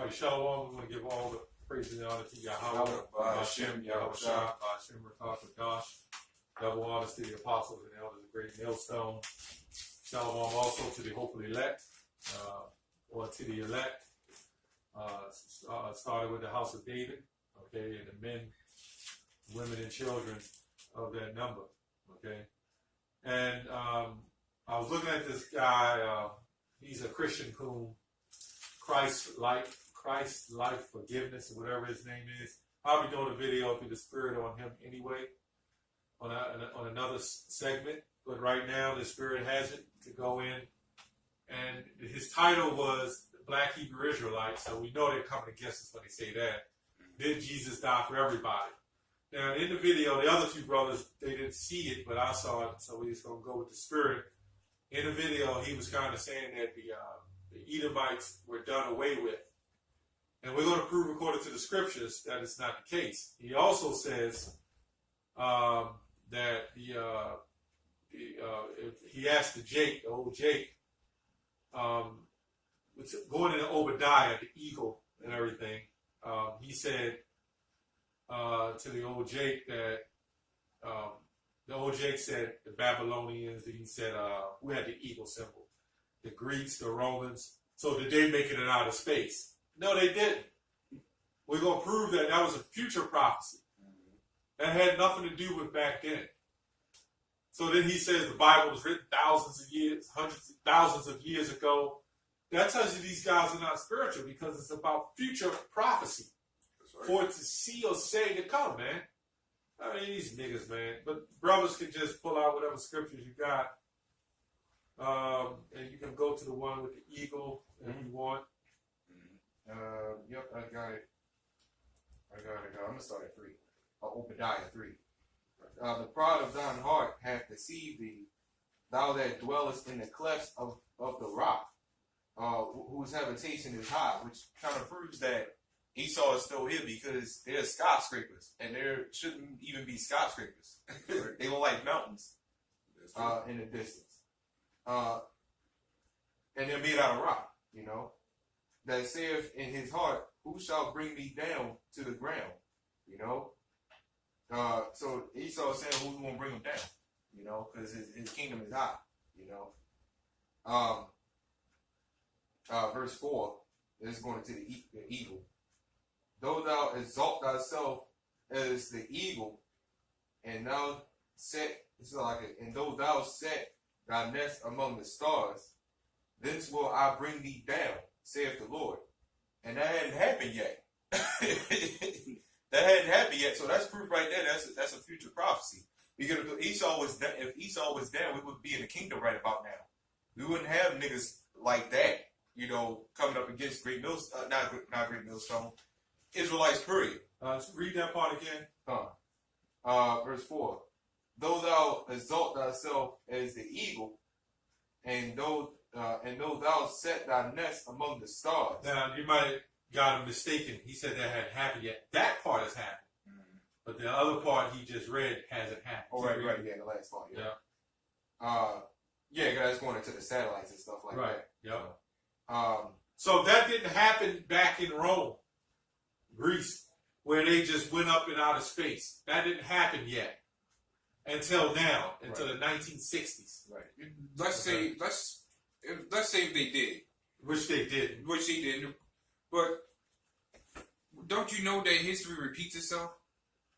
Everybody, shalom. We want to give all the praise and honor to Yahweh, Hashem, Yahushua, Hashem, Rakash, double honors to the apostles and elders, the great millstone. Shalom also to the hopefully elect, or to the elect. Started with the house of David, okay, and the men, women, and children of that number, okay. And I was looking at this guy. He's a Christian coon. Christforgiveness, or whatever his name is. I'll be doing a video through the Spirit on him anyway, on another segment. But right now, the Spirit has it to go in. And his title was the Black Hebrew Israelites, so we know they're coming against us when they say that. Did Jesus die for everybody? Now, in the video, the other two brothers, they didn't see it, but I saw it, so we're just going to go with the Spirit. In the video, he was kind of saying that the Edomites were done away with. And we're going to prove, according to the scriptures, that it's not the case. He also says that if he asked the old Jake, going into Obadiah, the eagle and everything, he said to the old Jake that the old Jake said the Babylonians, he said who had the eagle symbol? The Greeks, the Romans. So did they make it out of space? No, they didn't. We're going to prove that that was a future prophecy. That had nothing to do with back then. So then he says the Bible was written thousands of years, hundreds of thousands of years ago. That tells you these guys are not spiritual because it's about future prophecy. Right. For it to see or say to come, man. I mean, these niggas, man. But brothers can just pull out whatever scriptures you got. And you can go to the one with the eagle if you want. Yep, I got it. I'm going to start at 3. Obadiah 3. The pride of thine heart hath deceived thee, thou that dwellest in the clefts of the rock, whose habitation is high, which kind of proves that Esau is still here because there's skyscrapers, and there shouldn't even be skyscrapers. They look like mountains in the distance. And they're made out of rock, you know. That saith in his heart, who shall bring me down to the ground, you know. So Esau is saying, who's going to bring him down, you know, because his kingdom is high, you know. Verse 4 is going to the eagle. Though thou exalt thyself as the eagle, and thou though thou set thy nest among the stars, thence will I bring thee down, saith the Lord. And that hadn't happened yet. That hadn't happened yet. So that's proof right there. That's a future prophecy. Because if Esau was down, we would be in the kingdom right about now. We wouldn't have niggas like that, you know, coming up against not Great Millstone, Israelites, period. Read that part again. Verse 4. Though thou exalt thyself as the eagle, and though thou set thy nest among the stars. Now, you might have got him mistaken. He said that hadn't happened yet. That part has happened. Mm-hmm. But the other part he just read hasn't happened. Oh, right, yeah, the last part, yeah. Yeah, guys going into the satellites and stuff like that. Right, yeah. So that didn't happen back in Rome, Greece, where they just went up in outer space. That didn't happen yet. Until now, until the 1960s. Right. Let's say if they did. Which they did. But don't you know that history repeats itself?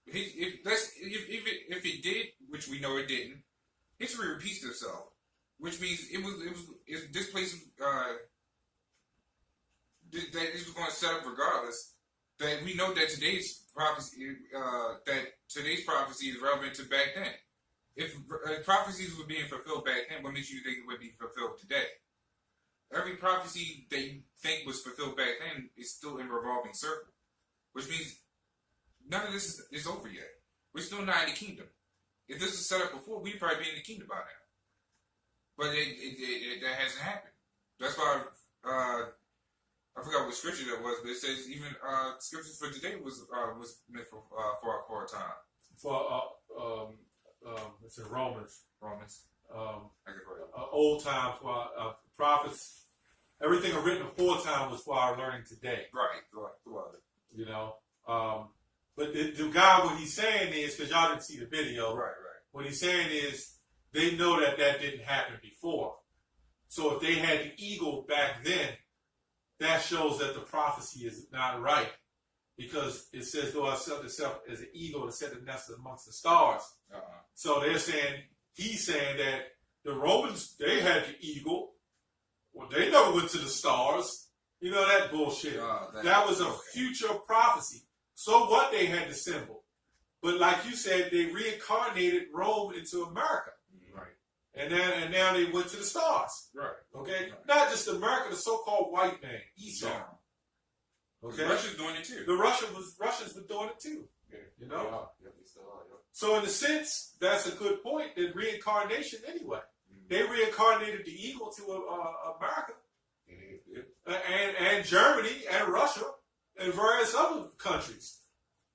If it did, which we know it didn't, history repeats itself. Which means this place that it was going to set up regardless. That we know that today's prophecy is relevant to back then. If prophecies were being fulfilled back then, what makes you think it would be fulfilled today? Every prophecy that you think was fulfilled back then is still in a revolving circle, which means none of this is over yet. We're still not in the kingdom. If this was set up before, we'd probably be in the kingdom by now. But that hasn't happened. That's why I forgot what scripture that was, but it says even scriptures for today was meant for a time. It's in Romans. I get right. Old time prophets Everything written aforetime was for our learning today. Right. Throughout it. You know, but the guy, what he's saying is, because y'all didn't see the video, Right. what he's saying is they know that didn't happen before. So if they had the eagle back then, that shows that the prophecy is not right. Because it says, though I set itself as an eagle to set the nest amongst the stars. So they're saying, he's saying that the Romans, they had the eagle. Well, they never went to the stars. You know, that bullshit. That was a future prophecy. So what, they had the symbol. But like you said, they reincarnated Rome into America. Right. And now they went to the stars. Right. Okay? Right. Not just America, the so-called white man, Esau. Yeah. Okay? Russia's doing it too. The Russians were doing it too. Yeah. You know? Yeah, they still are, yeah. So in a sense, that's a good point. That reincarnation anyway. They reincarnated the eagle to America. And Germany and Russia and various other countries.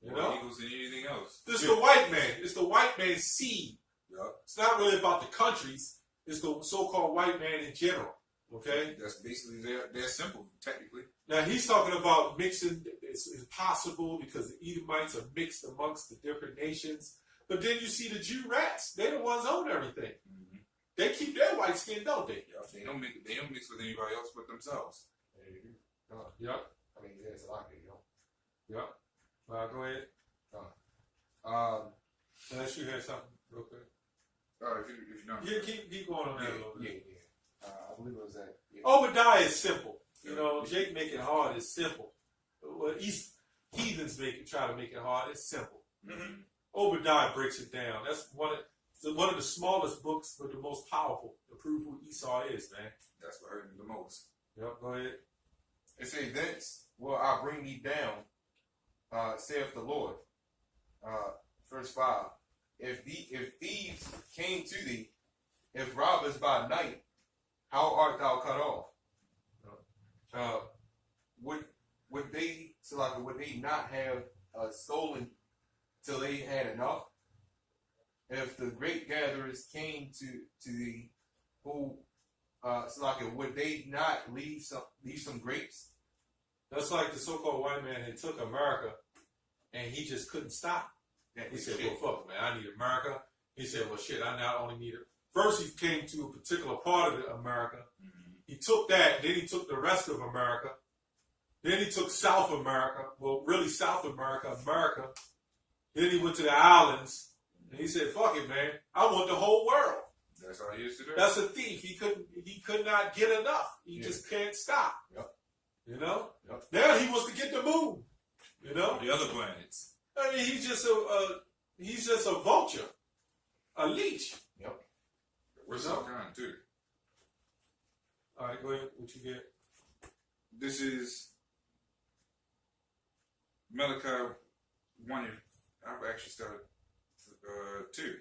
You know? Eagles than anything else. This is the white man. It's the white man's seed. Yeah. It's not really about the countries. It's the so-called white man in general. Okay? That's basically they're simple, technically. Now he's talking about mixing. It's impossible because the Edomites are mixed amongst the different nations. But then you see the Jew rats. They're the ones own everything. Mm-hmm. They keep their white skin, don't they? Yeah, they don't mix with anybody else but themselves. Yep. I mean, yeah, it's a lot, you know. Yep. Go ahead. Unless you had something real quick. If you know. Yeah, keep going on that a little bit. Yeah. I believe it was that. Yeah. Obadiah is simple. You know, Jake make it hard. It's simple. Well, heathens try to make it hard. It's simple. Mm-hmm. Obadiah breaks it down. That's one of the smallest books, but the most powerful to prove who Esau is, man. That's what hurt me the most. Yep, go ahead. It says, "Thence will I bring thee down, saith the Lord." Verse 5. If thieves came to thee, if robbers by night, how art thou cut off? Would they not have stolen till they had enough? If the grape gatherers came to thee, who would they not leave some grapes? That's like the so-called white man that took America, and he just couldn't stop. He said, well, fuck, man, I need America. He said, well, shit, I not only need it. First, he came to a particular part of America. Mm-hmm. He took that. Then he took the rest of America. Then he took South America. Well, really South America. Then he went to the islands. And he said, fuck it, man. I want the whole world. That's all he used to do. That's a thief. He could not get enough. He just can't stop. Yep. You know? Yep. Now he wants to get the moon. You know? The other planets. I mean, he's just a vulture, a leech. Yep. We're so kind too. All right, go ahead. What you get? This is Malachi 1. I've actually started 2.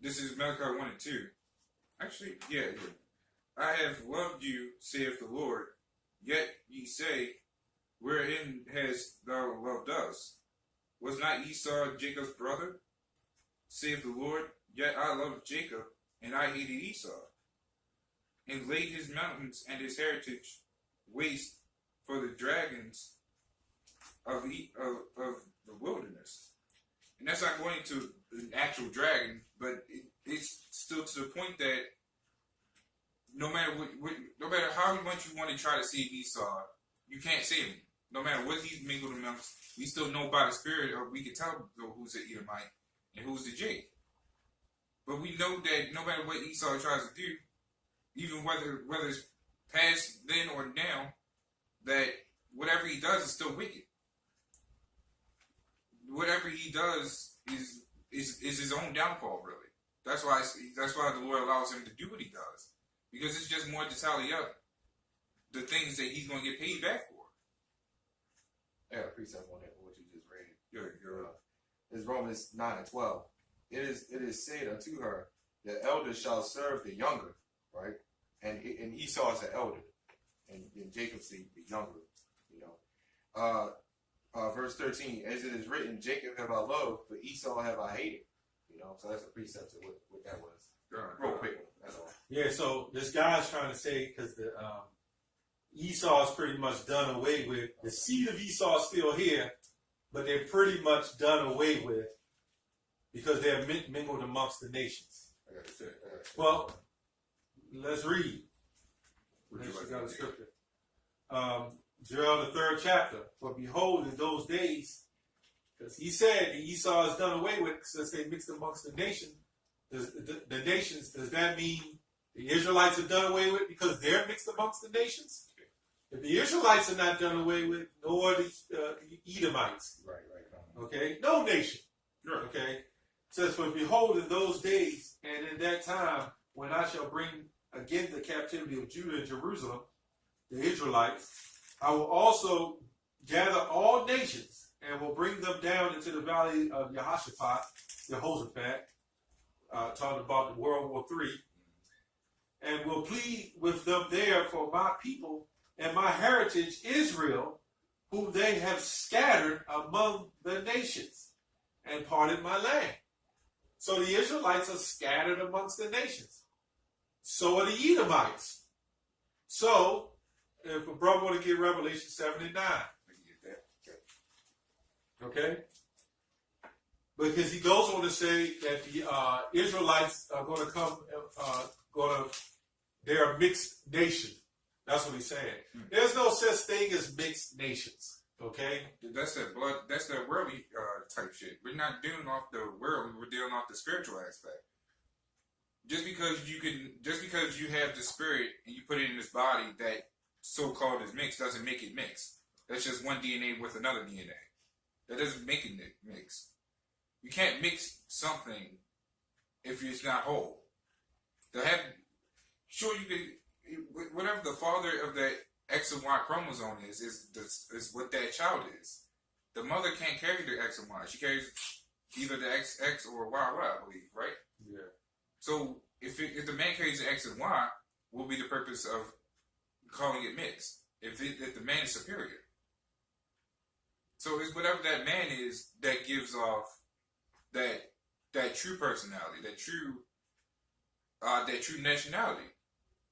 This is Malachi 1 and 2. Actually, yeah. I have loved you, saith the Lord. Yet ye say, wherein hast thou loved us? Was not Esau Jacob's brother? Saith the Lord, yet I loved Jacob, and I hated Esau, and laid his mountains and his heritage waste for the dragons of the wilderness. And that's not going to an actual dragon, but it's still to the point that no matter no matter how much you want to try to save Esau, you can't save him. No matter what he's mingled amongst, we still know by the Spirit, or we can tell who's the Edomite and who's the Jake. But we know that no matter what Esau tries to do, even whether it's past then or now, that whatever he does is still wicked. Whatever he does is his own downfall, really. That's why the Lord allows him to do what he does, because it's just more to tally up the things that he's going to get paid back for. I got a precept on that, what you just read. You're It's Romans 9 and 12. It is said unto her, the elder shall serve the younger, right? And Esau is the elder, and Jacob's the younger, you know. Verse 13, as it is written, Jacob have I loved, but Esau have I hated. You know, so that's a precept to what that was. Real quick, that's all. Yeah, so this guy's trying to say, because the Esau is pretty much done away with. The seed of Esau is still here, but they're pretty much done away with because they're mingled amongst the nations. Well, let's read. Got a scripture. Joel, the 3rd chapter. For behold, in those days, because he said the Esau is done away with since they mixed amongst the nation. The nations, does that mean the Israelites are done away with because they're mixed amongst the nations? If the Israelites are not done away with, nor the Edomites. Right. Okay? No nation. Okay? It says, for behold, in those days, and in that time, when I shall bring again the captivity of Judah and Jerusalem, the Israelites, I will also gather all nations and will bring them down into the valley of Jehoshaphat, talking about the World War III, and will plead with them there for my people and my heritage Israel, whom they have scattered among the nations and parted my land. So the Israelites are scattered amongst the nations. So are the Edomites. So, if a brother want to get Revelation 7 and 9. Okay? Because he goes on to say that the Israelites are going to come, they're a mixed nation. That's what he's saying. There's no such thing as mixed nations. Okay? That's the worldly type shit. We're not dealing off the world, we're dealing off the spiritual aspect. Just because you have the spirit and you put it in this body that so-called is mixed doesn't make it mixed. That's just one DNA with another DNA. That doesn't make it mix. You can't mix something if it's not whole. Sure, you can, whatever the father of that X and Y chromosome is what that child is. The mother can't carry the X and Y. She carries either the XX or YY, I believe, right? Yeah. So if the man carries the X and Y, what will be the purpose of calling it mixed? If the man is superior. So it's whatever that man is that gives off that true personality, that true nationality.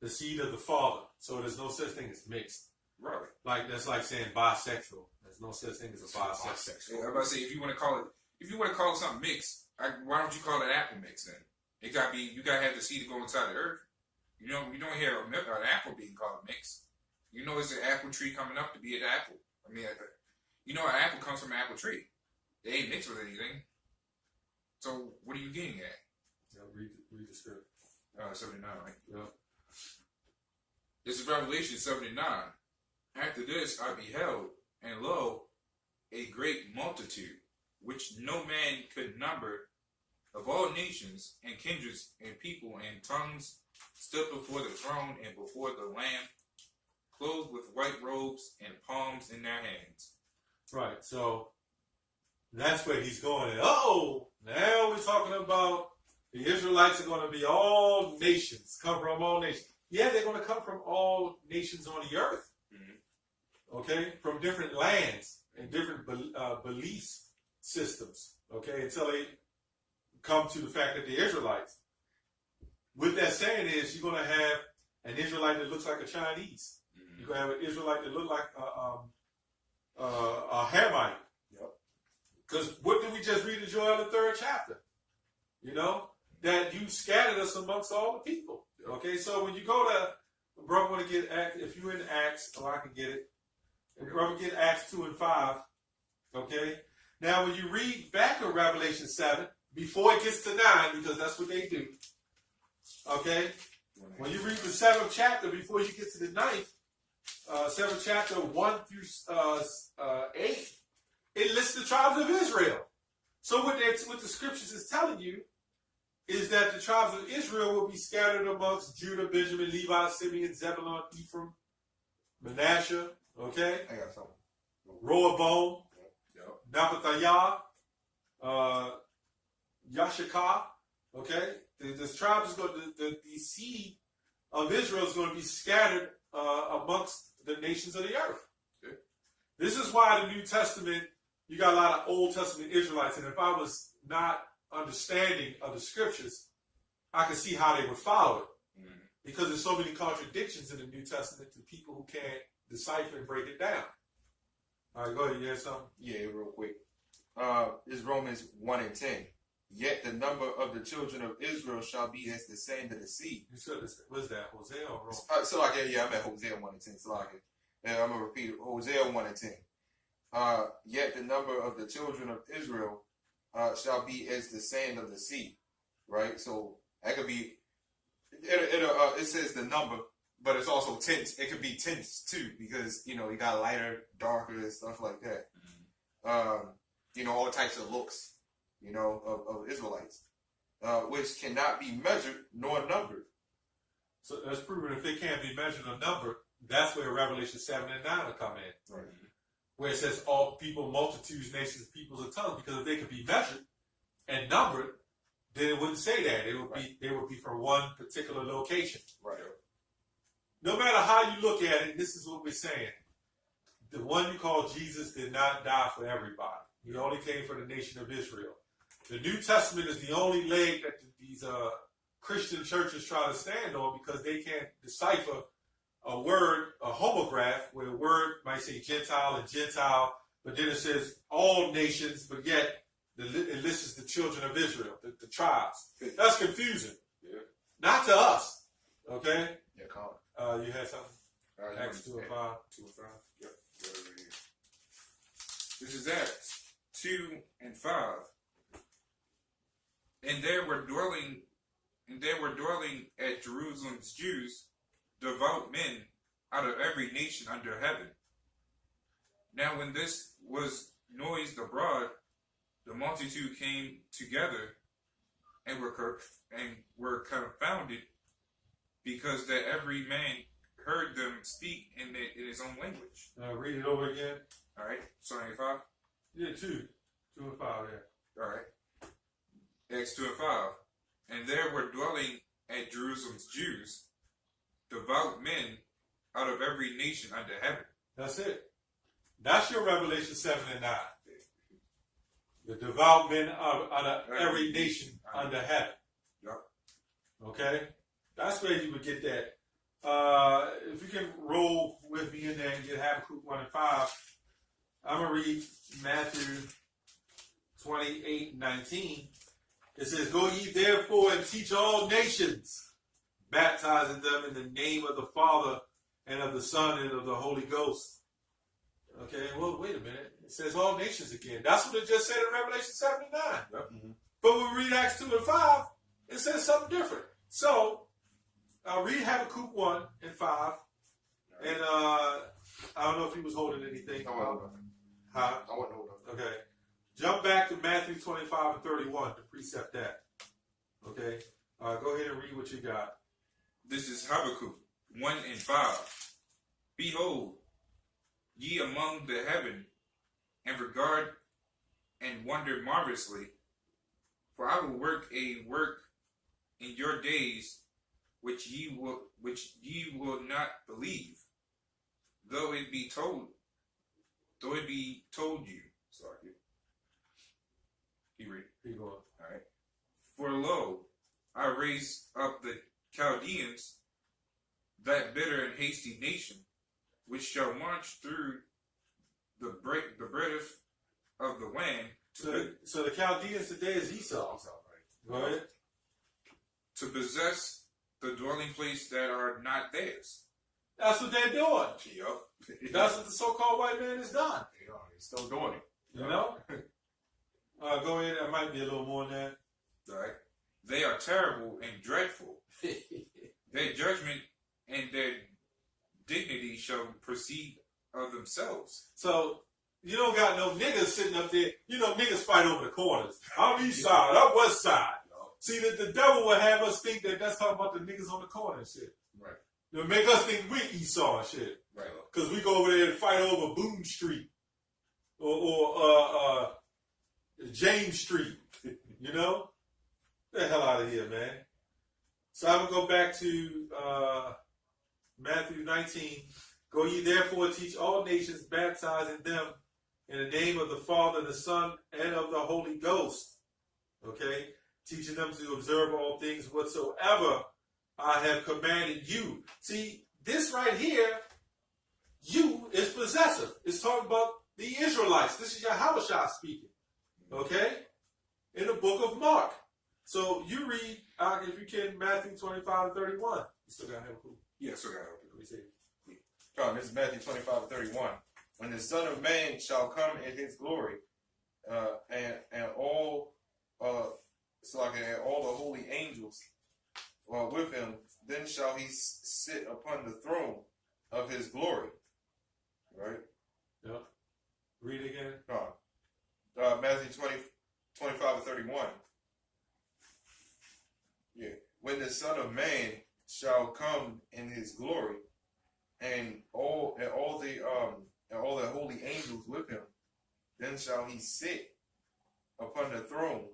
The seed of the father. So there's no such thing as mixed. Right. Like that's like saying bisexual. There's no such thing as a bisexual. Yeah, I'm about to say if you want to call it something mixed, why don't you call it apple mix then? You gotta have the seed to go inside the earth. You don't hear an apple being called mixed. You know it's an apple tree coming up to be an apple. I mean, you know an apple comes from an apple tree. They ain't mixed with anything. So what are you getting at? Yeah, read the script. 79, right? Yeah. This is Revelation 79. After this I beheld, and lo, a great multitude, which no man could number, of all nations and kindreds and people and tongues, stood before the throne and before the Lamb, clothed with white robes and palms in their hands. Right, so that's where he's going. Oh, now we're talking about the Israelites are going to be all nations, come from all nations. Yeah, they're going to come from all nations on the earth. Mm-hmm. Okay, from different lands and different belief systems. Okay, until they come to the fact that they're Israelites. With that saying is, you're going to have an Israelite that looks like a Chinese. Mm-hmm. You're going to have an Israelite that looks like a Hamite. Because what did we just read in Joel the 3rd chapter? You know, that you scattered us amongst all the people. Okay, so when you go to, brother, want to get Acts, if you're in Acts, I can get it. If brother get Acts 2 and 5. Okay, now when you read back in Revelation 7, before it gets to 9, because that's what they do. Okay, when you read the 7th chapter before you get to the 9th, 7th chapter 1 through 8, it lists the tribes of Israel. So what the scriptures is telling you is that the tribes of Israel will be scattered amongst Judah, Benjamin, Levi, Simeon, Zebulun, Ephraim, Manasseh, okay? I got something. Rehoboam, Naphtali, Yashakah, okay? The tribes is going the seed of Israel is going to be scattered amongst the nations of the earth. Okay? This is why the New Testament, you got a lot of Old Testament Israelites, and if I was not understanding of the scriptures, I could see how they would follow it. because there's so many contradictions in the New Testament to people who can't decipher and break it down. All right, go ahead. You had something? Yeah, real quick. Is Romans 1:10. Yet the number of the children of Israel shall be as the sand of the sea. You said this. What's that? Hosea or Romans? So like yeah, I'm at Hosea 1:10. So like and I'm gonna repeat it. Hosea 1:10. Yet the number of the children of Israel shall be as the sand of the sea. Right. So that could be. It says the number, but it's also tints. It could be tints too, because you got lighter, darker, and stuff like that. All types of looks. Of Israelites, which cannot be measured nor numbered. So that's proven if they can't be measured or numbered, that's where Revelation 7 and 9 will come in. Right. Where it says all people, multitudes, nations, peoples, and tongues. Because if they could be measured and numbered, then it wouldn't say that. They would be from one particular location. Right. No matter how you look at it, this is what we're saying. The one you call Jesus did not die for everybody. He only came for the nation of Israel. The New Testament is the only leg that these Christian churches try to stand on because they can't decipher a word, a homograph, where a word might say Gentile and Gentile, but then it says all nations, but yet it lists the children of Israel, the tribes. That's confusing. Yeah. Not to us. Okay? Yeah, Colin. You had something? Acts 2 and 5. 2 and 5. Yep. Right here. This is Acts 2 and 5. And there were dwelling at Jerusalem's Jews, devout men out of every nation under heaven. Now when this was noised abroad, the multitude came together and were confounded, because that every man heard them speak in his own language. Read it over again. All right, starting at 5. Yeah, 2 and 5. Yeah. All right. Acts 2 and 5. And there were dwelling at Jerusalem's Jews, devout men out of every nation under heaven. That's it. That's your Revelation 7 and 9. The devout men out of every nation under heaven. Yep. Okay? That's where you would get that. If you can roll with me in there and get Habakkuk 1 and 5, I'm going to read Matthew 28:19. It says, "Go ye therefore and teach all nations, baptizing them in the name of the Father and of the Son and of the Holy Ghost." Okay, well, wait a minute. It says all nations again. That's what it just said in Revelation 7 and 9. Yep. But when we read Acts 2 and 5, it says something different. So, I'll read Habakkuk 1 and 5. And I don't know if he was holding anything. I wasn't holding. Huh? I wasn't holding. Okay. Jump back to Matthew 25 and 31 to precept that. Okay. Go ahead and read what you got. This is Habakkuk 1 and 5. Behold, ye among the heaven, and regard and wonder marvelously, for I will work a work in your days which ye will not believe, though it be told you. Sorry. Keep reading. Keep going. All right. For lo, I raise up the Chaldeans, that bitter and hasty nation, which shall march through the breadth of the land. So the Chaldeans today is Esau. Go ahead. To possess the dwelling place that are not theirs. That's what they're doing. Yep. That's what the so-called white man has done. Yeah, he's still doing it. You know? Go ahead. There might be a little more than that. All right. They are terrible and dreadful. Their judgment and their dignity shall proceed of themselves. So, you don't got no niggas sitting up there. You know, niggas fight over the corners. I'm east side. I'm west side. See, the devil would have us think that that's talking about the niggas on the corner and shit. Right. It'll make us think we Esau and shit. Right. Because we go over there and fight over Boone Street. Or James Street. You know? Get the hell out of here, man. So I'm going to go back to Matthew 19. Go ye therefore teach all nations, baptizing them in the name of the Father, the Son, and of the Holy Ghost. Okay? Teaching them to observe all things whatsoever I have commanded you. See, this right here, you is possessive. It's talking about the Israelites. This is Yahushua speaking. Okay? In the book of Mark. So you read, if you can, Matthew 25 and 31. You still got to have a clue. Yeah, so that. Let me see. This is Matthew 25 and 31. When the Son of Man shall come in his glory, and all and all the holy angels with him, then shall he sit upon the throne of his glory. Right? Yeah. Read again. Matthew 25 and 31. Yeah. When the Son of Man shall come in his glory, and all the holy angels with him, then shall he sit upon the throne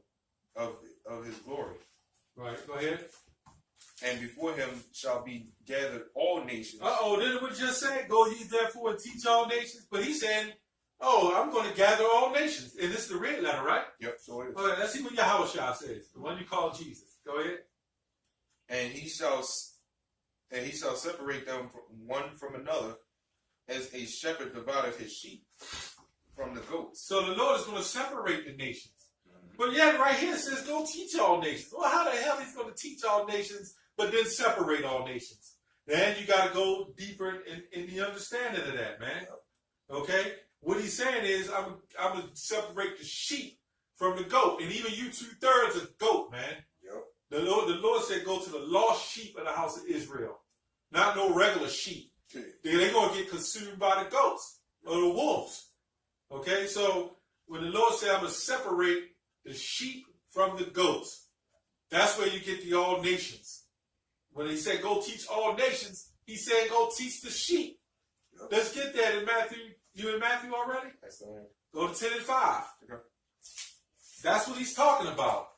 of his glory. Right, go ahead. And before him shall be gathered all nations. Didn't we just say, go ye therefore and teach all nations? But he's saying, I'm going to gather all nations. And this is the red letter, right? Yep, so it is. All right, let's see what Yahushua says, the one you call Jesus. Go ahead. And he shall separate them one from another, as a shepherd divideth his sheep from the goats. So the Lord is going to separate the nations. But yet right here it says, go teach all nations. Well, how the hell he's going to teach all nations, but then separate all nations? Then you got to go deeper in the understanding of that, man. Okay? What he's saying is, I'm going to separate the sheep from the goat. And even you 2/3 of goat, man. Yep. The Lord said, go to the lost sheep of the house of Israel. Not no regular sheep. They're going to get consumed by the goats or the wolves. Okay? So when the Lord said, I'm going to separate the sheep from the goats, that's where you get the all nations. When he said, go teach all nations, he said, go teach the sheep. Yep. Let's get that in Matthew. You in Matthew already? That's the one. Go to 10 and 5. Okay. That's what he's talking about.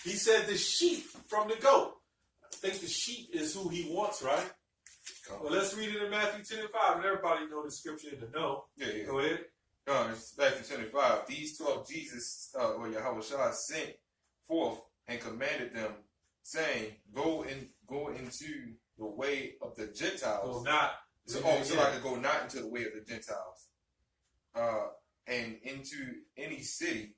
He said the sheep from the goat. I think the sheep is who he wants, right? Well, let's read it in Matthew 10 and 5. And everybody know the scripture in the know. Yeah. Go ahead. It's Matthew 25. These 12 Jesus, Yahushua sent forth and commanded them, saying, go into the way of the Gentiles. Go not. So I could go not into the way of the Gentiles, and into any city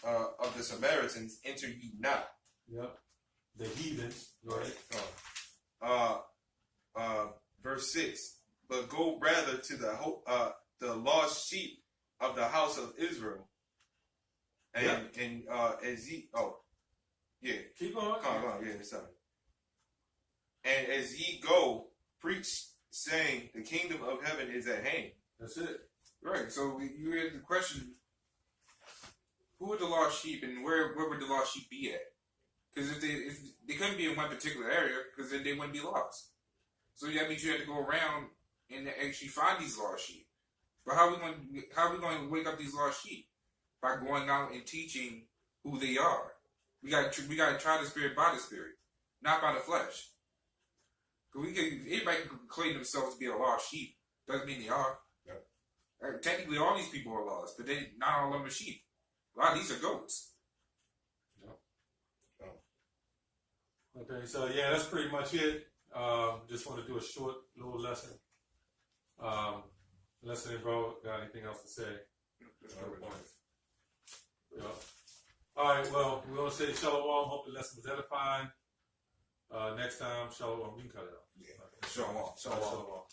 of the Samaritans enter ye not. Yep. The heathens. Right. Verse 6. But go rather to the lost sheep of the house of Israel. And as ye Keep going. Come on, yeah, sorry. And as ye go, preach, saying, the kingdom of heaven is at hand. That's it. Right. So you had the question: who are the lost sheep, and where would the lost sheep be at? Because if they couldn't be in one particular area, because then they wouldn't be lost. So that means you have to go around and actually find these lost sheep. But how are we going to wake up these lost sheep? By going out and teaching who they are. We got to try the spirit by the spirit, not by the flesh. Because anybody can claim themselves to be a lost sheep. Doesn't mean they are. Yep. Technically, all these people are lost, but not all of them are sheep. A lot of these are goats. Yep. Okay, so yeah, that's pretty much it. Just want to do a short little lesson. Lesson, bro. Got anything else to say? Yeah. All right, well, we're going to say shalom. Hope the lesson was edifying. Next time, shalom. You can cut it out. Yeah. Shalom. Shalom.